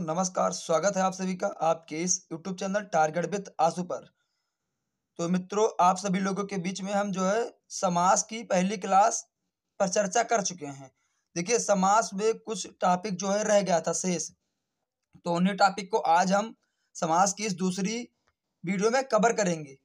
नमस्कार, स्वागत है आप सभी का आपके इस यूट्यूब चैनल टारगेट विद आशु पर। तो मित्रों, आप सभी लोगों के बीच में हम जो है समास की पहली क्लास पर चर्चा कर चुके हैं। देखिए, समास में कुछ टॉपिक जो है रह गया था शेष, तो उन्हीं टॉपिक को आज हम समास की इस दूसरी वीडियो में कवर करेंगे।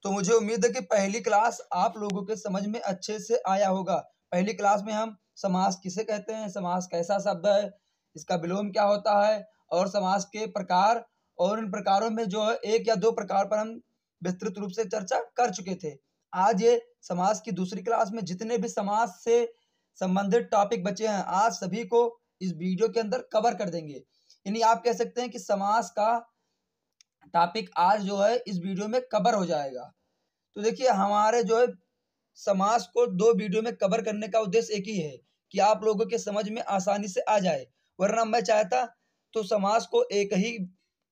तो मुझे उम्मीद है कि पहली क्लास आप लोगों के समझ में अच्छे से आया होगा। पहली क्लास में हम समास किसे कहते हैं, समास कैसा शब्द है, इसका विलोम क्या होता है और समास के प्रकार, और इन प्रकारों में जो है एक या दो प्रकार पर हम विस्तृत रूप से चर्चा कर चुके थे। आज ये समास की दूसरी क्लास में जितने भी समास से संबंधित टॉपिक बचे हैं, आज सभी को इस वीडियो के अंदर कवर कर देंगे। यानी आप कह सकते हैं कि समास का टॉपिक आज जो है इस वीडियो में कवर हो जाएगा। तो देखिए, हमारे जो है समास को दो वीडियो में कवर करने का उद्देश्य एक ही है कि आप लोगों के समझ में आसानी से आ जाए। वरना मैं चाहता तो समास को एक ही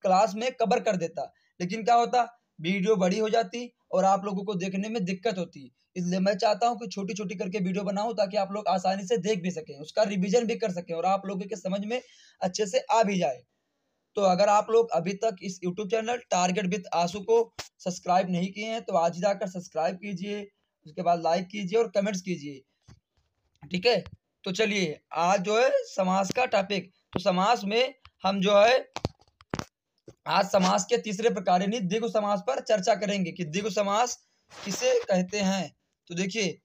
क्लास में कवर कर देता, लेकिन क्या होता, वीडियो बड़ी हो जाती और आप लोगों को देखने में दिक्कत होती। इसलिए मैं चाहता हूं कि छोटी छोटी करके वीडियो बनाऊं ताकि आप लोग आसानी से देख भी सकें, उसका रिवीजन भी कर सकें और आप लोगों के समझ में अच्छे से आ भी जाए। तो अगर आप लोग अभी तक इस यूट्यूब चैनल टारगेट विद आशु को सब्सक्राइब नहीं किए हैं तो आज ही जाकर सब्सक्राइब कीजिए, उसके बाद लाइक कीजिए और कमेंट्स कीजिए, ठीक है। तो चलिए, आज जो है समास का टॉपिक, तो समास में हम जो है आज समास के तीसरे प्रकार यानी द्विगु समास पर चर्चा करेंगे कि द्विगु समास किसे कहते हैं। तो देखिए,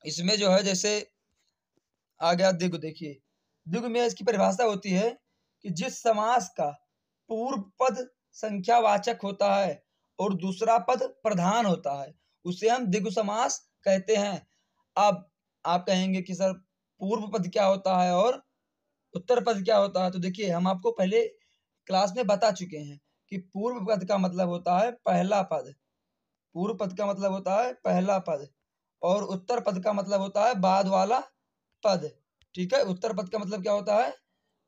इसमें जो है जैसे आ गया द्विगु। देखिए, द्विगु में इसकी परिभाषा होती है कि जिस समास का पूर्व पद संख्यावाचक होता है और दूसरा पद प्रधान होता है उसे हम द्विगु समास कहते हैं। अब आप कहेंगे कि सर पूर्व पद क्या होता है और उत्तर पद क्या होता है। तो देखिए, हम आपको पहले क्लास में बता चुके हैं कि पूर्व पद का मतलब होता है पहला पद, पूर्व पद का मतलब होता है पहला पद, और उत्तर पद का मतलब होता है बाद वाला पद। ठीक है, उत्तर पद का मतलब क्या होता है,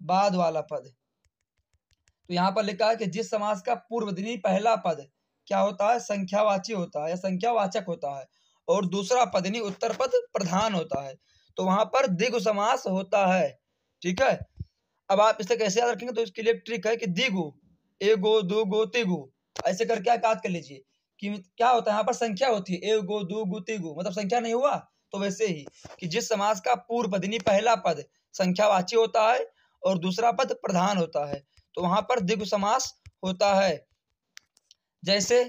बाद वाला पद। तो यहाँ पर लिखा है कि जिस समास का पूर्व यानी पहला पद क्या होता है, संख्यावाची होता है या संख्यावाचक होता है, और दूसरा पद यानी उत्तर पद प्रधान होता है, तो वहां पर द्विगु समास होता है। ठीक है, अब आप इसे कैसे याद रखेंगे, तो इसके लिए एक ट्रिक है कि द्विगु, एगो दूगो तिगु, ऐसे करके आप याद कर लीजिए कि क्या होता है, यहाँ पर संख्या होती है, एगो दूगो तिगु, मतलब संख्या नहीं हुआ। तो वैसे ही कि जिस समास का पूर्व पद यानी पहला पद संख्यावाची होता है और दूसरा पद प्रधान होता है, तो वहां पर द्विगु समास होता है। जैसे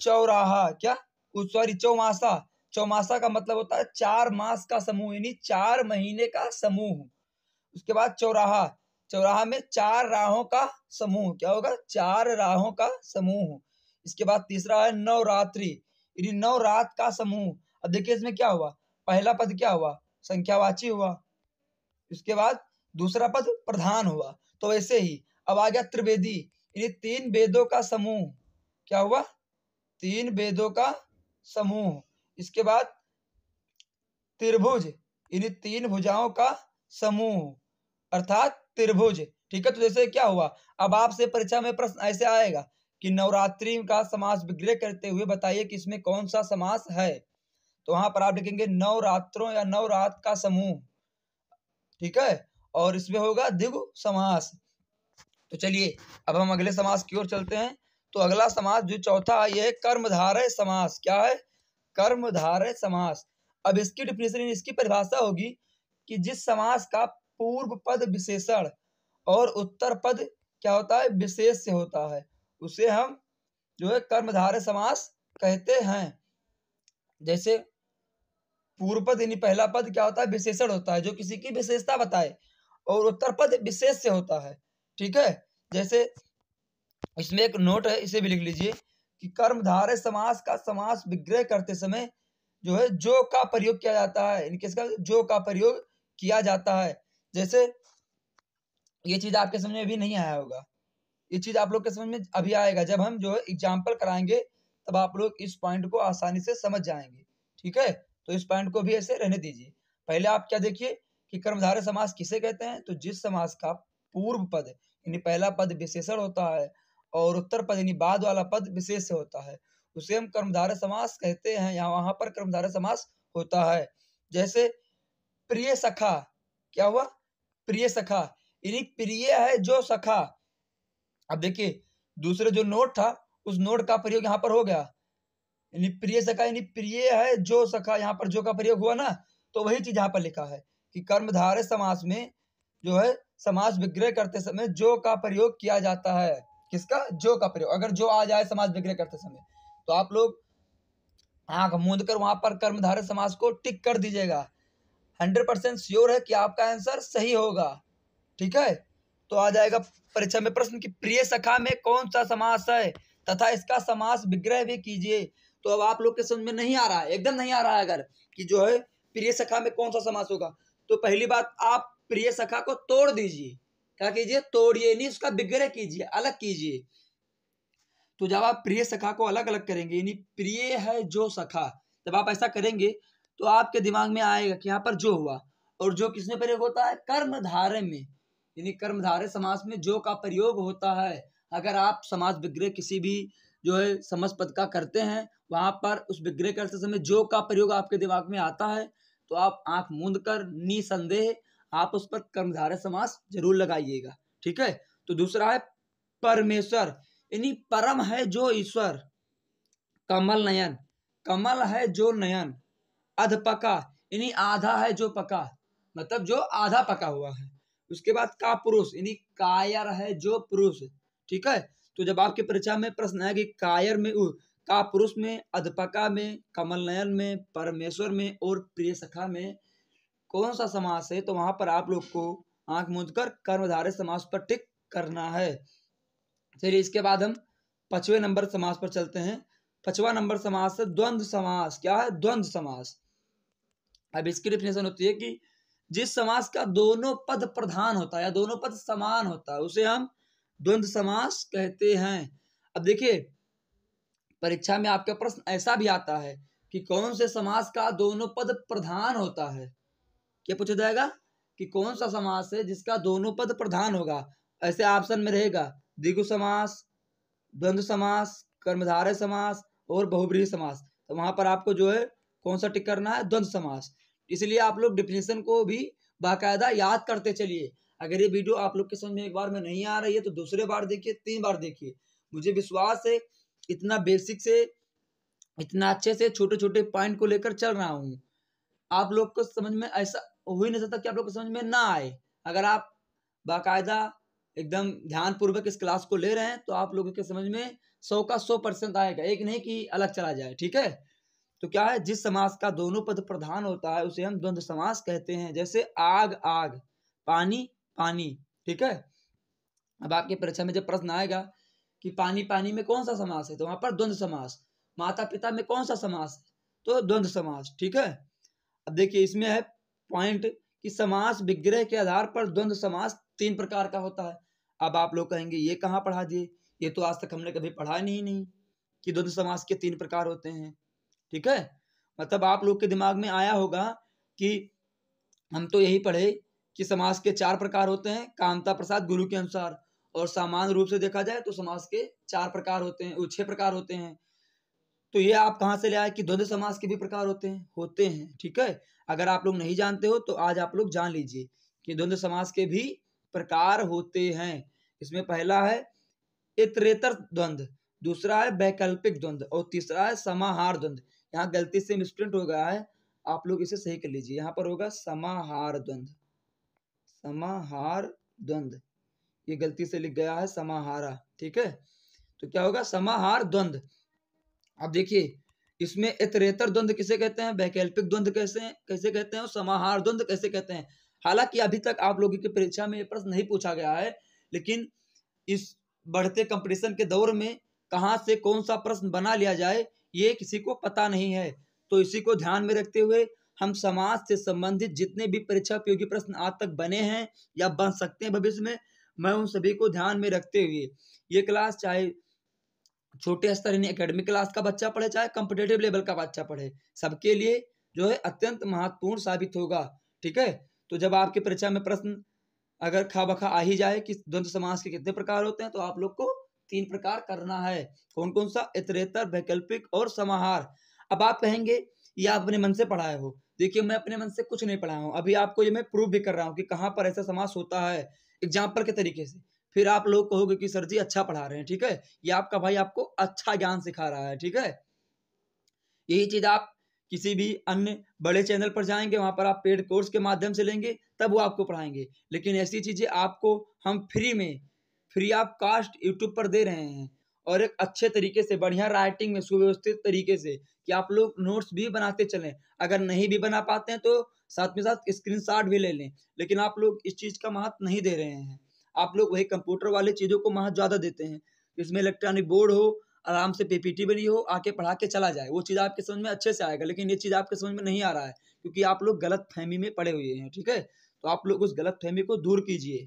चौराहा, क्या, सॉरी, चौमासा। चौमासा का मतलब होता है 4 मास का समूह यानी 4 महीने का समूह। उसके बाद चौराहा, चौराहा में 4 राहों का समूह, क्या होगा, 4 राहों का समूह। इसके बाद तीसरा है नवरात्रि यानी 9 रात का समूह। अब देखिए, इसमें क्या हुआ, पहला पद क्या हुआ, संख्यावाची हुआ, उसके बाद दूसरा पद प्रधान हुआ। तो वैसे ही अब आ गया त्रिवेदी यानी 3 वेदों का समूह, क्या हुआ, 3 वेदों का समूह। इसके बाद त्रिभुज यानी 3 भुजाओं का समूह, अर्थात त्रिभुज। ठीक है, तो जैसे क्या हुआ, अब आपसे परीक्षा में प्रश्न ऐसे आएगा कि नवरात्रि का समास विग्रह करते हुए बताइए कि इसमें कौन सा समास है। तो वहां पर आप लिखेंगे नवरात्रों या नवरात का समूह। ठीक है, और इसमें होगा द्विगु समास। तो चलिए, अब हम अगले समास की ओर चलते हैं। तो अगला समास जो चौथा है, यह है कर्मधारय समास। क्या है, कर्मधारय समास। अब इसकी डिफिनेशन, इसकी परिभाषा होगी कि जिस समास का पूर्व पद विशेषण और उत्तर पद क्या होता है, विशेष से होता है, उसे हम जो है कर्मधारय समास कहते हैं। जैसे पूर्व पद यानी पहला पद क्या होता है, विशेषण होता है जो किसी की विशेषता बताए, और उत्तर पद विशेष से होता है। ठीक है, जैसे इसमें एक नोट है, इसे भी लिख लीजिए कि कर्मधारय समास का समास विग्रह करते समय जो है जो का प्रयोग किया जाता है, इनके इसका जो का प्रयोग किया जाता है। जैसे ये चीज आपके समझ में अभी नहीं आया होगा, ये चीज आप लोग के समझ में अभी आएगा, जब हम जो है एग्जाम्पल कराएंगे तब आप लोग इस पॉइंट को आसानी से समझ जाएंगे। ठीक है, तो इस पॉइंट को भी ऐसे रहने दीजिए। पहले आप क्या देखिए कि कर्मधारय समास किसे कहते हैं, तो जिस समास का पूर्व पद यानी पहला पद विशेषण होता है और उत्तर पद यानी बाद वाला पद विशेष से होता है, उसे हम कर्मधारय समास कहते हैं। यहाँ वहां पर कर्मधारय समास होता है। जैसे प्रिय सखा, क्या हुआ, प्रिय सखा यानी प्रिय है जो सखा। अब देखिए दूसरे जो नोट था उस नोट का प्रयोग यहाँ पर हो गया, यानी प्रिय सखा, यानी प्रिय है जो सखा, यहाँ पर जो का प्रयोग हुआ ना, तो वही चीज यहाँ पर लिखा है कि कर्मधारय समास में जो है समास विग्रह करते समय जो का प्रयोग किया जाता है। किसका? जो का प्रयोग। अगर जो आ जाए समास विग्रह करते समय तो आप लोग आंख मूंद कर वहां पर कर्मधारय समास को टिक कर दीजिएगा। 100% श्योर है कि आपका आंसर सही होगा। ठीक है, तो आ जाएगा परीक्षा में प्रश्न कि प्रिय सखा में कौन सा समास है तथा इसका समास विग्रह भी कीजिए। तो अब आप लोग के समझ में नहीं आ रहा है, एकदम नहीं आ रहा है अगर कि जो है प्रिय सखा में कौन सा समास होगा, तो पहली बात आप प्रिय सखा को तोड़ दीजिए। क्या कीजिए? तोड़िए, नहीं उसका विग्रह कीजिए, अलग कीजिए। तो जब आप प्रिय सखा को अलग अलग करेंगे, यानी प्रिय है जो सखा, जब आप ऐसा करेंगे तो आपके दिमाग में आएगा कि यहाँ पर जो हुआ, और जो किसमें प्रयोग होता है? कर्मधारय में, यानी कर्मधारय समास में जो का प्रयोग होता है। अगर आप समास विग्रह किसी भी जो है समास पद का करते हैं, वहां पर उस विग्रह करते समय जो का प्रयोग आपके दिमाग में आता है, तो आप आंख मूंद कर निसंदेह आप उस पर कर्मधारय समास जरूर लगाइएगा। ठीक है, तो दूसरा है परमेश्वर, यानी परम है जो ईश्वर। कमल नयन, कमल है जो नयन। अधपका, यानी आधा है जो पका, मतलब जो आधा पका हुआ है। उसके बाद का पुरुष, यानी कायर है जो पुरुष। ठीक है, तो जब आपकी परीक्षा में प्रश्न है कि कायर में का पुरुष में, अधपका में, कमल नयन में, परमेश्वर में और प्रिय सखा में कौन सा समास है, तो वहां पर आप लोग को आंख मूंद कर कर्मधारय समास पर टिक करना है। चलिए इसके बाद हम 5वें नंबर समास पर चलते हैं। 5वां नंबर समास है द्वंद्व समास। क्या है? द्वंद्व समास। अब इसकी डेफिनेशन होती है कि जिस समास का दोनों पद प्रधान होता है या दोनों पद समान होता है उसे हम द्वंद्व समास कहते हैं। अब देखिए परीक्षा में आपका प्रश्न ऐसा भी आता है कि कौन से समास का दोनों पद प्रधान होता है। क्या पूछा जाएगा कि कौन सा समास है जिसका दोनों पद प्रधान होगा। ऐसे ऑप्शन में रहेगा द्विगु समास, द्वंद्व समास, कर्मधारय समास और बहुब्रीहि समास। तो वहां पर आपको जो है कौन सा टिक करना है? द्वंद्व समास। इसलिए आप लोग डिफिनेशन को भी बाकायदा याद करते चलिए। अगर ये वीडियो आप लोग के समझ में एक बार में नहीं आ रही है तो दूसरे बार देखिए, 3 बार देखिए। मुझे विश्वास है इतना बेसिक से इतना अच्छे से छोटे छोटे पॉइंट को लेकर चल रहा हूँ, आप लोग को समझ में ऐसा हो ही नहीं सकता कि आप लोग को समझ में ना आए। अगर आप बाकायदा एकदम ध्यान पूर्वक इस क्लास को ले रहे हैं तो आप लोगों के समझ में 100 का 100% आएगा, एक नहीं कि अलग चला जाए। ठीक है, तो क्या है? जिस समास का दोनों पद प्रधान होता है उसे हम द्वंद्व समास कहते हैं। जैसे आग आग, पानी पानी। ठीक है, अब आपके परीक्षा में जब प्रश्न आएगा कि पानी पानी में कौन सा समास है, तो वहां पर द्वंद्व समास। माता पिता में कौन सा समास है, तो द्वंद्व समास। ठीक है, अब देखिए इसमें है पॉइंट कि समास विग्रह के आधार पर द्वंद्व समास 3 प्रकार का होता है। अब आप लोग कहेंगे ये कहाँ पढ़ा दिए, ये तो आज तक हमने कभी पढ़ा नहीं कि द्वंद्व समास के 3 प्रकार होते हैं। ठीक है, मतलब आप लोग के दिमाग में आया होगा कि हम तो यही पढ़े कि समास के 4 प्रकार होते हैं कामता प्रसाद गुरु के अनुसार, और सामान्य रूप से देखा जाए तो समास के 4 प्रकार होते हैं, 6 प्रकार होते हैं। तो ये आप कहाँ से ले आए कि द्वंद्व समास के भी प्रकार होते हैं। ठीक है, अगर आप लोग नहीं जानते हो तो आज आप लोग जान लीजिए कि द्वंद्व समास के भी प्रकार होते हैं। इसमें पहला है इतरेतर द्वंद्व, दूसरा है वैकल्पिक द्वंद्व और तीसरा है समाहार द्वंद्व। यहाँ गलती से मिसप्रिंट हो गया है, आप लोग इसे सही कर लीजिए। यहाँ पर होगा समाहार द्वंद्व, समाहार द्वंद्व, ये गलती से लिख गया है समाहारा। ठीक है, तो क्या होगा? समाहार द्वंद्व। अब देखिए इसमें इतरेतर द्वंद्व किसे कहते हैं, वैकल्पिक द्वंद्व कैसे कहते हैं और समाहार द्वंद्व कैसे कहते हैं। हालांकि अभी तक आप लोगों की परीक्षा में ये प्रश्न नहीं पूछा गया है, लेकिन इस बढ़ते कंपटीशन के दौर में कहां से कौन सा प्रश्न बना लिया जाए ये किसी को पता नहीं है। तो इसी को ध्यान में रखते हुए हम समाज से संबंधित जितने भी परीक्षा उपयोगी प्रश्न आज तक बने हैं या बन सकते हैं भविष्य में, मैं उन सभी को ध्यान में रखते हुए ये क्लास चाहे छोटे स्तर यानी एकेडमिक क्लास का बच्चा पढ़े चाहे कॉम्पिटेटिव लेवल का बच्चा पढ़े, सबके लिए जो है अत्यंत महत्वपूर्ण साबित होगा। ठीक है, तो जब आपकी परीक्षा में प्रश्न अगर खा बखा आ ही जाए कि द्वंद्व समास के कितने प्रकार होते हैं, तो आप लोग को 3 प्रकार करना है। कौन कौन सा? इतरेतर, वैकल्पिक और समाहार। अब आप कहेंगे ये आप अपने मन से पढ़ाए हो। देखिए मैं अपने मन से कुछ नहीं पढ़ाया हूँ, अभी आपको ये मैं प्रूव भी कर रहा हूँ कि कहाँ पर ऐसा समास होता है। एग्जाम्पल के तरीके से, फिर आप लोग कहोगे कि सर जी अच्छा पढ़ा रहे हैं, ठीक है, ये आपका भाई आपको अच्छा ज्ञान सिखा रहा है, ठीक है। यही चीज आप किसी भी अन्य बड़े चैनल पर जाएंगे, वहां पर आप पेड कोर्स के माध्यम से लेंगे, तब वो आपको पढ़ाएंगे। लेकिन ऐसी चीजें आपको हम फ्री ऑफ कास्ट यूट्यूब पर दे रहे हैं, और एक अच्छे तरीके से बढ़िया राइटिंग में सुव्यवस्थित तरीके से, कि आप लोग नोट्स भी बनाते चलें। अगर नहीं भी बना पाते हैं तो साथ में साथ स्क्रीनशॉट भी ले लें। लेकिन आप लोग इस चीज का महत्व नहीं दे रहे हैं, आप लोग वही कंप्यूटर वाले चीजों को महत्व ज्यादा देते हैं। इसमें इलेक्ट्रॉनिक बोर्ड हो, आराम से पीपीटी बनी हो, आके पढ़ा के चला जाए, वो चीज़ आपके समझ में अच्छे से आएगा। लेकिन ये चीज़ आपके समझ में नहीं आ रहा है, क्योंकि आप लोग गलत फहमी में पड़े हुए हैं, ठीक है। तो आप लोग उस गलत फहमी को दूर कीजिए,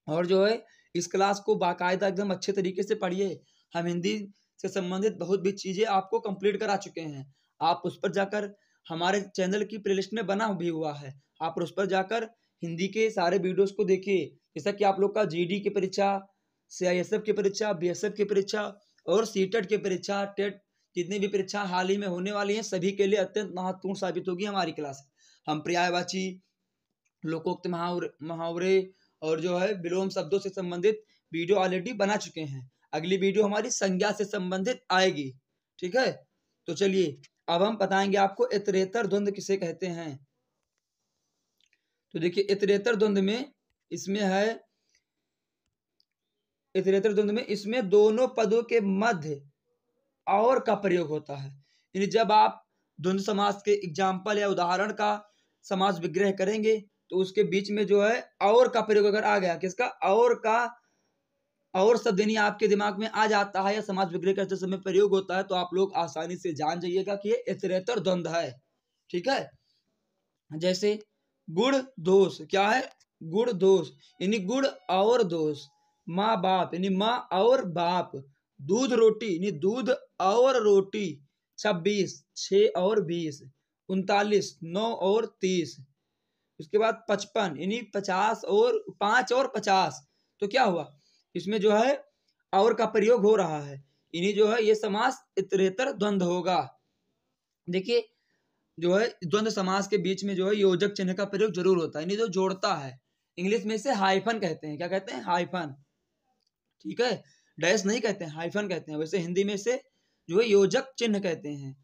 और जो है इस क्लास को बाकायदा एकदम अच्छे तरीके से पढ़िए। हम हिंदी से संबंधित बहुत भी चीज़ें आपको कंप्लीट करा चुके हैं। आप उस पर जाकर, हमारे चैनल की प्लेलिस्ट में बना भी हुआ है, आप उस पर जाकर हिंदी के सारे वीडियोस को देखिए। जैसा कि आप लोग का जीडी की परीक्षा, सीआईएसएफ की परीक्षा, बीएसएफ की परीक्षा और सीटेट की परीक्षा, टेट, जितनी भी परीक्षा हाल ही में होने वाली हैं, सभी के लिए अत्यंत महत्वपूर्ण साबित होगी हमारी क्लास। हम पर्यायवाची, लोकोक्त मुहावरे और जो है विलोम शब्दों से संबंधित वीडियो ऑलरेडी बना चुके हैं। अगली वीडियो हमारी संज्ञा से संबंधित आएगी, ठीक है। तो चलिए अब हम बताएंगे आपको इतरेतर द्वंद्व किसे कहते हैं। तो देखिए इतरेतर द्वंद्व में इसमें है, इतरेतर द्वंद्व में इसमें दोनों पदों के मध्य और का प्रयोग होता है। यानी जब आप द्वंद्व समास के एग्जाम्पल या उदाहरण का समास विग्रह करेंगे, तो उसके बीच में जो है और का प्रयोग अगर आ गया, किसका, और का, और शब्द यानी आपके दिमाग में आ जाता है या समास विग्रह करते समय प्रयोग होता है, तो आप लोग आसानी से जान जाइएगा कि ये इतरेतर द्वंद्व है, ठीक है। जैसे गुण दोष, क्या है, गुण दोष यानी गुण और दोष। माँ बाप यानी माँ और बाप। दूध रोटी यानी दूध और रोटी। 26, 6 और 20। 39, 9 और 30। उसके बाद 55 यानी 50 और 5 और 50। तो क्या हुआ, इसमें जो है और का प्रयोग हो रहा है, इन्हीं जो है ये समास इतरेतर द्वंद्व होगा। देखिए जो है द्वंद्व समास के बीच में जो है योजक चिन्ह का प्रयोग जरूर होता है, यानी जो जोड़ता है। इंग्लिश में इसे हाइफन कहते हैं, क्या कहते हैं, हाइफन, ठीक है। डैश नहीं कहते हैं, हाइफन कहते हैं। वैसे हिंदी में इसे जो है योजक चिन्ह कहते हैं।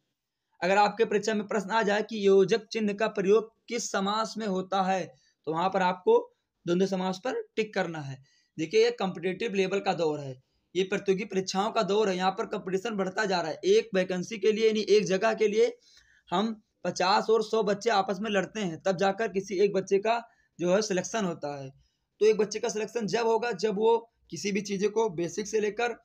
अगर आपके परीक्षा में प्रश्न आ जाए कि योजक चिन्ह का प्रयोग किस समास में होता है, तो वहां पर आपको द्वंद्व समास पर टिक करना है। देखिए ये कॉम्पिटिटिव लेवल का दौर है, ये प्रतियोगी परीक्षाओं का दौर है, यहाँ पर कंपटीशन बढ़ता जा रहा है। एक वैकेंसी के लिए यानी एक जगह के लिए हम 50 और 100 बच्चे आपस में लड़ते हैं, तब जाकर किसी एक बच्चे का जो है सिलेक्शन होता है। तो एक बच्चे का सिलेक्शन जब होगा जब वो किसी भी चीज़ को बेसिक से लेकर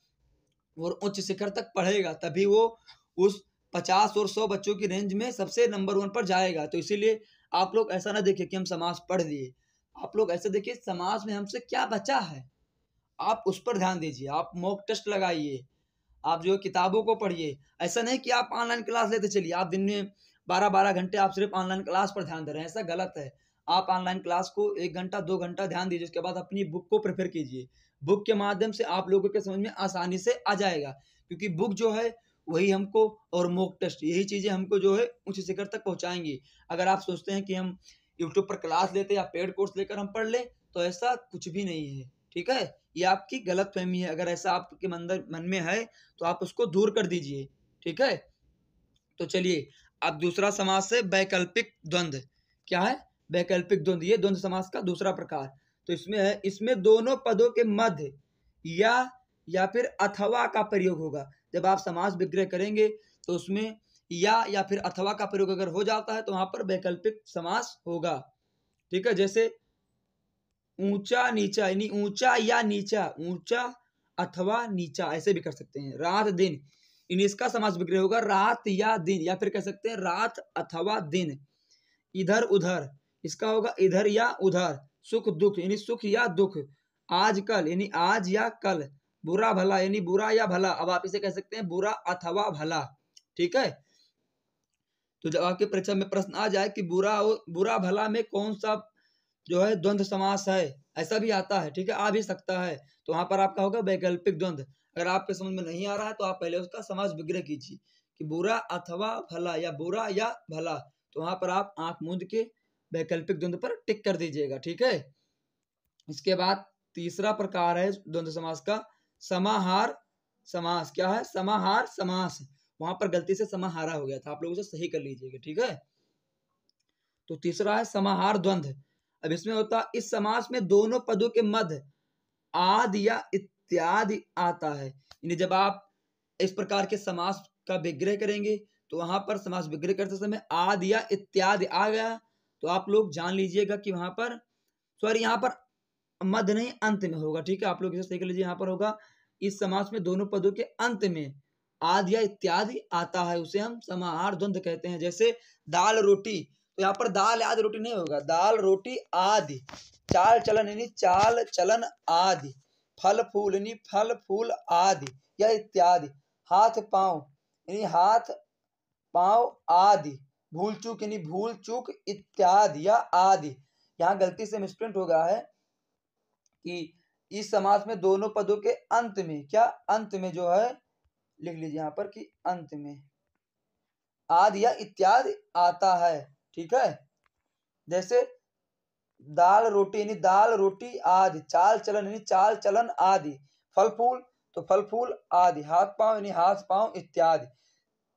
और उच्च शिखर तक पढ़ेगा, तभी वो उस 50 और 100 बच्चों की रेंज में सबसे नंबर 1 पर जाएगा। तो इसीलिए आप लोग ऐसा ना देखिए कि हम समास पढ़ लिए, आप लोग ऐसे देखिए समास में हमसे क्या बचा है, आप उस पर ध्यान दीजिए। आप मॉक टेस्ट लगाइए, आप जो किताबों को पढ़िए। ऐसा नहीं कि आप ऑनलाइन क्लास लेते चलिए, आप दिन में 12-12 घंटे आप सिर्फ ऑनलाइन क्लास पर ध्यान दे रहे हैं, ऐसा गलत है। आप ऑनलाइन क्लास को 1 घंटा 2 घंटा ध्यान दीजिए, उसके बाद अपनी बुक को प्रेफर कीजिए। बुक के माध्यम से आप लोगों के समझ में आसानी से आ जाएगा, क्योंकि बुक जो है वही हमको, और मॉक टेस्ट, यही चीज़ें हमको जो है उच्च शिखर तक पहुँचाएंगी। अगर आप सोचते हैं कि हम यूट्यूब पर क्लास लेते या पेड कोर्स लेकर हम पढ़ लें, तो ऐसा कुछ भी नहीं है, ठीक है। ये आपकी गलत फहमी है। अगर ऐसा आपके मन में है तो आप उसको दूर कर दीजिए, ठीक है। तो चलिए अब दूसरा समास है वैकल्पिक द्वंद्व। क्या है, वैकल्पिक द्वंद्व, ये द्वंद्व समास का दूसरा प्रकार। तो इसमें है, इसमें दोनों पदों के मध्य या फिर अथवा का प्रयोग होगा। जब आप समास विग्रह करेंगे तो उसमें या फिर अथवा का प्रयोग अगर हो जाता है तो वहां पर वैकल्पिक समास होगा, ठीक है। जैसे ऊंचा नीचा यानी ऊंचा या नीचा, ऊंचा अथवा नीचा, ऐसे भी कर सकते हैं। रात दिन, इन इसका समास विग्रह होगा रात या दिन, या फिर कह सकते हैं रात अथवा दिन। इधर उधर, इसका होगा इधर या उधर। सुख दुख यानी सुख या दुख। आजकल यानी आज या कल। बुरा भला यानी बुरा या भला, अब आप इसे कह सकते हैं बुरा अथवा भला, ठीक है। तो जब आपके परीक्षा में प्रश्न आ जाए कि बुरा भला में कौन सा जो है द्वंद्व समास है, ऐसा भी आता है, ठीक है, आ भी सकता है, तो वहां पर आपका होगा वैकल्पिक द्वंद्व। अगर आपके समझ में नहीं आ रहा है तो आप पहले उसका समास विग्रह कीजिए कि बुरा अथवा भला या बुरा या भला, तो वहां पर आप आंख मूंद के वैकल्पिक द्वंद्व पर टिक कर दीजिएगा, ठीक है। इसके बाद तीसरा प्रकार है द्वंद्व समास का समाहार समास। क्या है? समाहार समास। वहां पर गलती से समाहारा हो गया था, आप लोग उसे सही कर लीजिएगा, ठीक है। तो तीसरा है समाहार द्वंद्व। अब इसमें होता है इस समास में दोनों पदों के मध्य आदि या इत्यादि आता है। यानी जब आप इस प्रकार के समास का विग्रह करेंगे तो वहां पर समास विग्रह करते समय आदि या इत्यादि आ गया तो आप लोग जान लीजिएगा कि वहां पर, सॉरी यहाँ पर मध्य नहीं अंत में होगा, ठीक है। आप लोग इसे सही कर लीजिए। यहाँ पर होगा इस समास में दोनों पदों के अंत में आदि या इत्यादि आता है, उसे हम समाहार द्वंद्व कहते हैं। जैसे दाल रोटी, तो यहाँ पर दाल आदि रोटी नहीं होगा, दाल रोटी आदि। चाल चलन यानी चाल चलन आदि। फल फूल यानी फल फूल आदि या इत्यादि। हाथ पांव यानी हाथ पांव आदि। भूल चूक यानी भूल चूक इत्यादि या आदि। यहाँ गलती से मिसप्रिंट हो गया है कि इस समास में दोनों पदों के अंत में, क्या अंत में जो है, लिख लीजिए यहाँ पर कि अंत में आदि या इत्यादि आता है, ठीक है। जैसे दाल रोटी यानी दाल रोटी आदि। चाल चलन यानी चाल चलन आदि। फल फूल तो फल फूल आदि। हाथ पांव यानी हाथ पांव इत्यादि।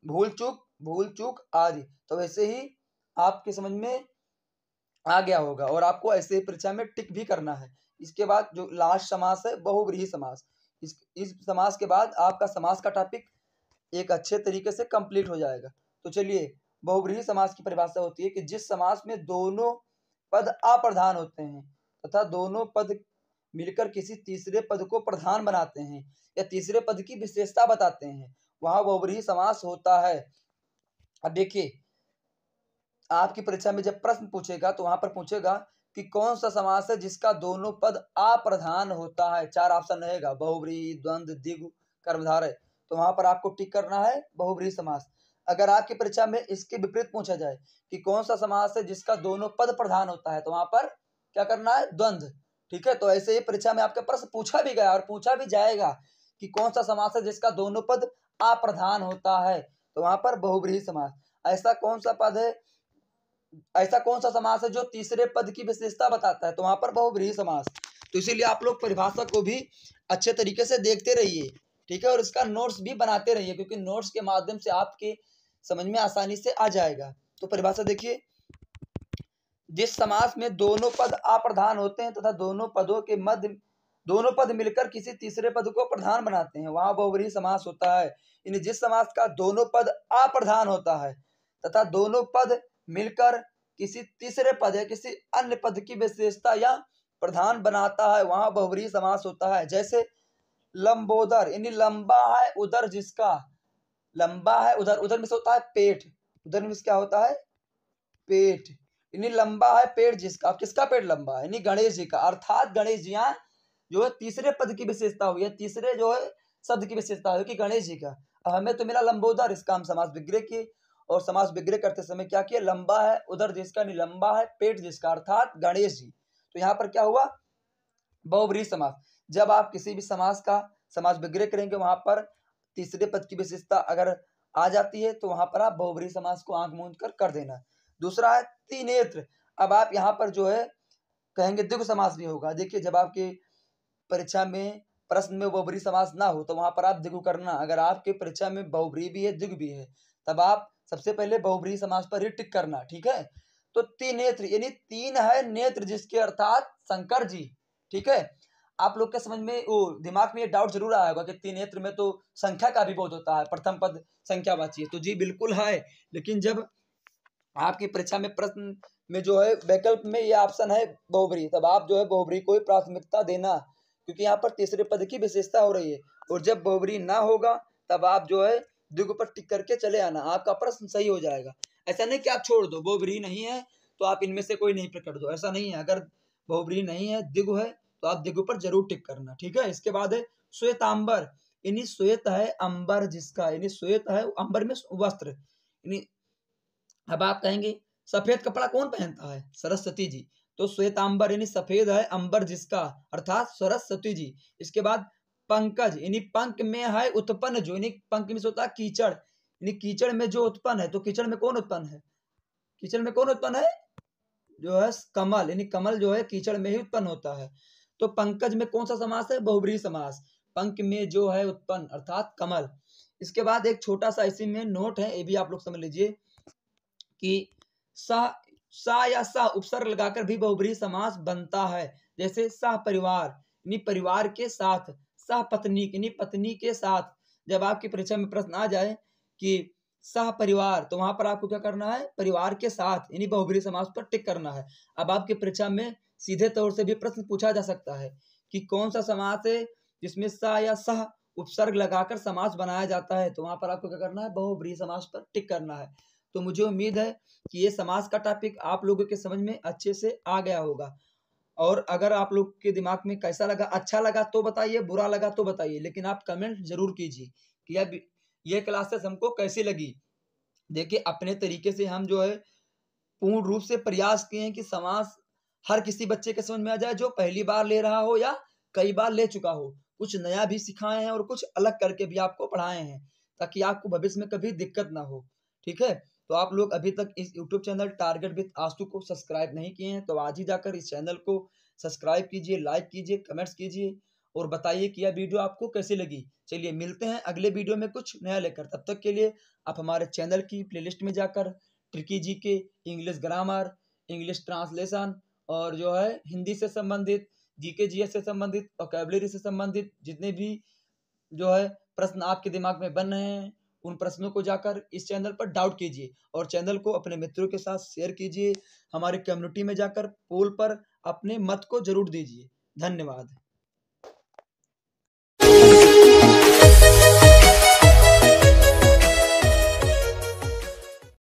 भूल चूक आदि। तो वैसे ही आपके समझ में आ गया होगा और आपको ऐसे ही परीक्षा में टिक भी करना है। इसके बाद जो लास्ट समास है बहुव्रीहि समास। इस समास के बाद आपका समास का टॉपिक एक अच्छे तरीके से कंप्लीट हो जाएगा। तो चलिए, बहुव्रीहि समास की परिभाषा होती है कि जिस समास में दोनों पद अप्रधान होते हैं तथा दोनों पद मिलकर किसी तीसरे पद को प्रधान बनाते हैं या तीसरे पद की विशेषता बताते हैं, वहां बहुव्रीहि समास होता है। अब देखिए, आपकी परीक्षा में जब प्रश्न पूछेगा तो वहां पर पूछेगा कि कौन सा समास है जिसका दोनों पद अप्रधान होता है। 4 ऑप्शन रहेगा, बहुव्रीहि, द्वंद्व, द्विगु, कर्मधारय। तो वहां पर आपको टिक करना है बहुव्रीहि समास। अगर आपकी परीक्षा में इसके विपरीत पूछा जाए कि कौन सा समास है जिसका दोनों पद प्रधान होता है, तो वहां पर क्या करना है? द्वंद्व, ठीक है। तो ऐसे ही परीक्षा में आपका प्रश्न पूछा भी गया और पूछा भी जाएगा कि कौन सा समास है जिसका दोनों पद अप्रधान होता है, तो वहां पर बहुव्रीहि समास। ऐसा कौन सा पद है, ऐसा कौन सा समास है जो तीसरे पद की विशेषता बताता है, तो वहां पर बहुव्रीहि समास। तो इसीलिए आप लोग परिभाषा को भी अच्छे तरीके से देखते रहिए, ठीक है, और इसका नोट्स भी बनाते रहिए, क्योंकि नोट्स के माध्यम से आपके समझ में आसानी से आ जाएगा। तो परिभाषा देखिए, जिस समास में दोनों पद अप्रधान होते हैं तथा दोनों पदों के मध्य दोनों पद मिलकर किसी तीसरे पद को प्रधान बनाते हैं, वहां बहुव्रीहि समास होता है। यानी जिस समास का दोनों पद अप्रधान होता है तथा दोनों पद मिलकर किसी तीसरे पद या किसी अन्य पद की विशेषता या प्रधान बनाता है, वहां बहुव्रीहि समास होता है। जैसे लंबोदर यानी लंबा है उदर जिसका, लंबा है उदर, उदर में से होता है पेट, उदर में से क्या होता है? पेट। यानी लंबा है पेट जिसका। अब किसका पेट लंबा है? यानी गणेश जी का। अर्थात गणेश जी यहाँ जो है तीसरे पद की विशेषता हुई है, तीसरे जो है शब्द की विशेषता हुई कि गणेश जी का। अब हमें तो मिला लंबोदर, इसका हम समास विग्रह किए और समास विग्रह करते समय क्या किया? लंबा है उदर जिसका, नहीं लंबा है पेट जिसका, अर्थात गणेश जी। तो यहाँ पर क्या हुआ? बहुव्रीहि समास। जब आप किसी भी समास का समास विग्रह करेंगे वहां पर तीसरे पद की विशेषता अगर आ जाती है तो वहां पर आप बहुव्रीहि समास को आंख मूंद कर देना। दूसरा है त्रिनेत्र। अब आप यहाँ पर जो है कहेंगे द्विगु समास भी होगा। देखिए, जब आपके परीक्षा में प्रश्न में बहुव्रीहि समास ना हो तो वहां पर आप द्विगु करना। अगर आपके परीक्षा में बहुव्रीहि भी है द्विगु भी है, तब आप सबसे पहले बहुव्रीहि समास पर ही टिक करना, ठीक है। तो त्रिनेत्र यानी तीन है नेत्र जिसके, अर्थात शंकर जी, ठीक है। आप लोग के समझ में वो दिमाग में ये डाउट जरूर आया होगा कि त्रिनेत्र में तो संख्या का भी बोध होता है, प्रथम पद संख्यावाची है। तो जी बिल्कुल है, लेकिन जब आपकी परीक्षा में प्रश्न में जो है वैकल्प में ये ऑप्शन है बहुव्रीहि, तब आप जो है बहुव्रीहि को ही प्राथमिकता देना, क्योंकि यहाँ पर तीसरे पद की विशेषता हो रही है। और जब बहुव्रीहि ना होगा तब आप जो है द्विगु पर टिक करके चले आना, आपका प्रश्न सही हो जाएगा। ऐसा नहीं कि आप छोड़ दो, बहुव्रीहि नहीं है तो आप इनमें से कोई नहीं प्रकट दो, ऐसा नहीं है। अगर बहुव्रीहि नहीं है द्विगु है तो आप द्विगु पर जरूर टिक करना, ठीक है। इसके बाद है श्वेतांबर, यानी श्वेत है अंबर जिसका, यानी श्वेत है अंबर में वस्त्र। यानी अब आप कहेंगे सफेद कपड़ा कौन पहनता है? सरस्वती जी। तो श्वेतांबर यानी सफेद है अंबर जिसका, अर्थात सरस्वती जी। इसके बाद पंकज यानी पंक में है उत्पन्न जो, यानी पंक में से होता है कीचड़, यानी कीचड़ में जो उत्पन्न है। तो कीचड़ में कौन उत्पन्न है? कीचड़ में कौन उत्पन्न है? जो है कमल, यानी कमल जो है कीचड़ में ही उत्पन्न होता है। तो पंकज में कौन सा समास है? बहुब्रीहि समास। पंक में जो है उत्पन्न अर्थात कमल। इसके बाद एक छोटा सा इसी में नोट है, ये भी आप लोग समझ लीजिए कि सा या सा उपसर्ग लगाकर भी बहुब्रीहि समास बनता है। जैसे सह परिवार यानी परिवार के साथ, सह पत्नी यानी पत्नी के साथ। जब आपकी परीक्षा में प्रश्न आ जाए कि सह परिवार, तो वहां पर आपको क्या करना है? परिवार के साथ यानी बहुब्रीहि समास पर टिक करना है। अब आपकी परीक्षा में सीधे तौर से भी प्रश्न पूछा जा सकता है कि कौन सा समास है जिसमें सा या सह उपसर्ग लगाकर समास बनाया जाता है, तो वहां पर आपको क्या करना है? बहुब्रीहि समास पर टिक करना है। तो मुझे उम्मीद है कि ये समास का टॉपिक आप लोगों के समझ में अच्छे से आ गया होगा। और अगर आप लोग के दिमाग में कैसा लगा, अच्छा लगा तो बताइए, बुरा लगा तो बताइए, लेकिन आप कमेंट जरूर कीजिए कि अब ये क्लासेस हमको कैसी लगी। देखिए अपने तरीके से हम जो है पूर्ण रूप से प्रयास किए हैं कि समास हर किसी बच्चे के समझ में आ जाए, जो पहली बार ले रहा हो या कई बार ले चुका हो। कुछ नया भी सिखाए हैं और कुछ अलग करके भी आपको पढ़ाए हैं, ताकि आपको भविष्य में कभी दिक्कत ना हो। ठीक है, तो आप लोग अभी तक इस यूट्यूब चैनल टारगेट विद आशु को सब्सक्राइब नहीं किए हैं तो आज ही जाकर इस चैनल को सब्सक्राइब कीजिए, लाइक कीजिए, कमेंट्स कीजिए और बताइए कि यह वीडियो आपको कैसी लगी। चलिए मिलते हैं अगले वीडियो में कुछ नया लेकर, तब तक के लिए आप हमारे चैनल की प्लेलिस्ट में जाकर tricky GK, English grammar, English translation और जो है हिंदी से संबंधित, जीके जीएस से संबंधित, वोकैबुलरी से संबंधित जितने भी जो है प्रश्न आपके दिमाग में बन रहे हैं, उन प्रश्नों को जाकर इस चैनल पर डाउट कीजिए और चैनल को अपने मित्रों के साथ शेयर कीजिए। हमारे कम्युनिटी में जाकर पोल पर अपने मत को जरूर दीजिए। धन्यवाद।